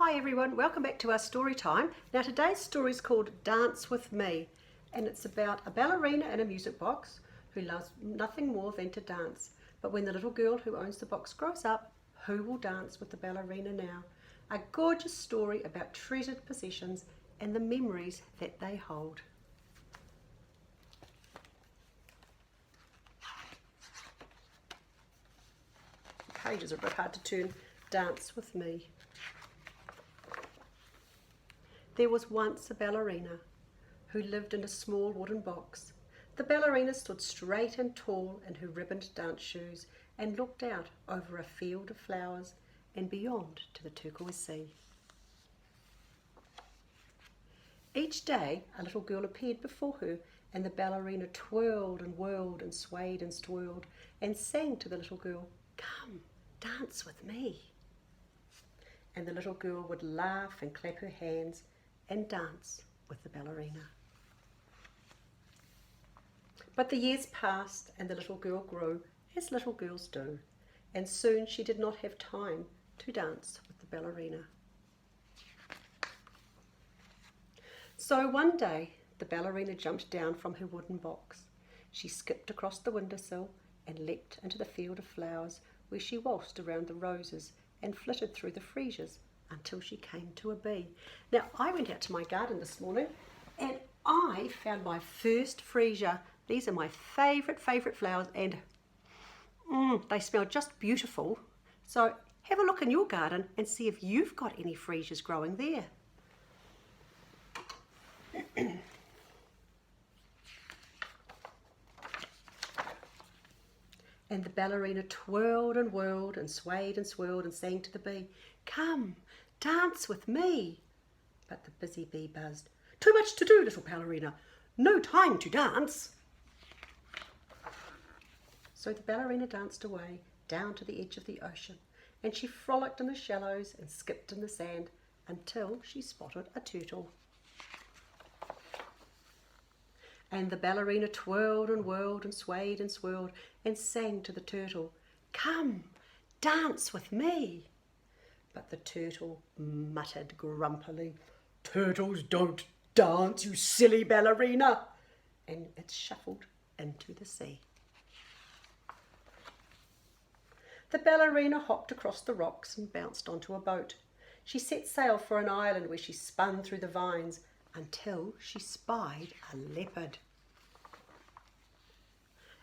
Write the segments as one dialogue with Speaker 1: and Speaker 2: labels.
Speaker 1: Hi everyone, welcome back to our story time. Now today's story is called Dance With Me, and it's about a ballerina in a music box who loves nothing more than to dance. But when the little girl who owns the box grows up, who will dance with the ballerina now? A gorgeous story about treasured possessions and the memories that they hold. The pages are a bit hard to turn. Dance With Me. There was once a ballerina who lived in a small wooden box. The ballerina stood straight and tall in her ribboned dance shoes and looked out over a field of flowers and beyond to the turquoise sea. Each day a little girl appeared before her, and the ballerina twirled and whirled and swayed and twirled and sang to the little girl, "Come, dance with me." And the little girl would laugh and clap her hands and dance with the ballerina. But the years passed and the little girl grew, as little girls do, and soon she did not have time to dance with the ballerina. So one day the ballerina jumped down from her wooden box. She skipped across the windowsill and leapt into the field of flowers, where she waltzed around the roses and flitted through the freesias until she came to a bee. Now, I went out to my garden this morning and I found my first freesia. These are my favourite flowers, and they smell just beautiful. So have a look in your garden and see if you've got any freesias growing there. And the ballerina twirled and whirled and swayed and swirled and sang to the bee, "Come, dance with me." But the busy bee buzzed, "Too much to do, little ballerina. No time to dance." So the ballerina danced away down to the edge of the ocean, and she frolicked in the shallows and skipped in the sand until she spotted a turtle. And the ballerina twirled and whirled and swayed and swirled and sang to the turtle, "Come, dance with me." But the turtle muttered grumpily, "Turtles don't dance, you silly ballerina." And it shuffled into the sea. The ballerina hopped across the rocks and bounced onto a boat. She set sail for an island where she spun through the vines until she spied a leopard.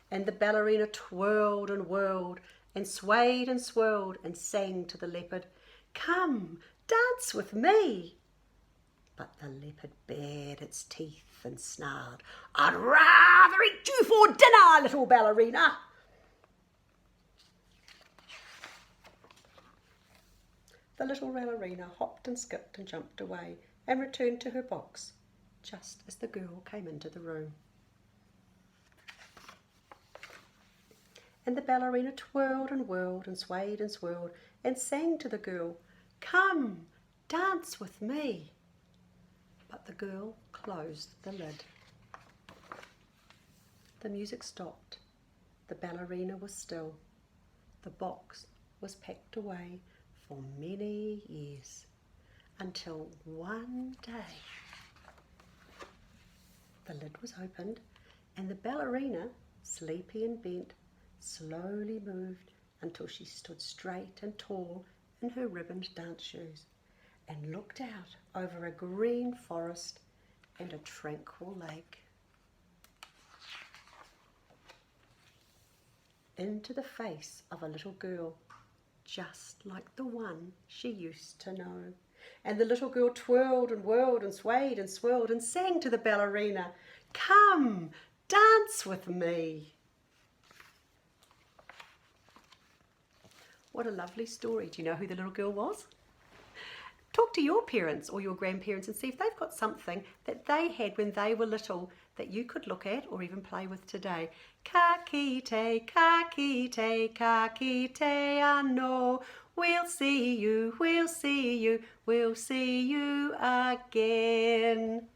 Speaker 1: And the ballerina twirled and whirled and swayed and swirled and sang to the leopard, "Come, dance with me." But the leopard bared its teeth and snarled, "I'd rather eat you for dinner, little ballerina." The little ballerina hopped and skipped and jumped away and returned to her box just as the girl came into the room. And the ballerina twirled and whirled and swayed and swirled and sang to the girl, "Come, dance with me." But the girl closed the lid. The music stopped. The ballerina was still. The box was packed away for many years, until one day the lid was opened and the ballerina, sleepy and bent, slowly moved until she stood straight and tall in her ribboned dance shoes and looked out over a green forest and a tranquil lake. Into the face of a little girl, just like the one she used to know. And the little girl twirled and whirled and swayed and swirled and sang to the ballerina, "Come, dance with me." What a lovely story. Do you know who the little girl was? Talk to your parents or your grandparents and see if they've got something that they had when they were little that you could look at or even play with today. Ka kite, ka kite, ka kite, ano. We'll see you, we'll see you, we'll see you again.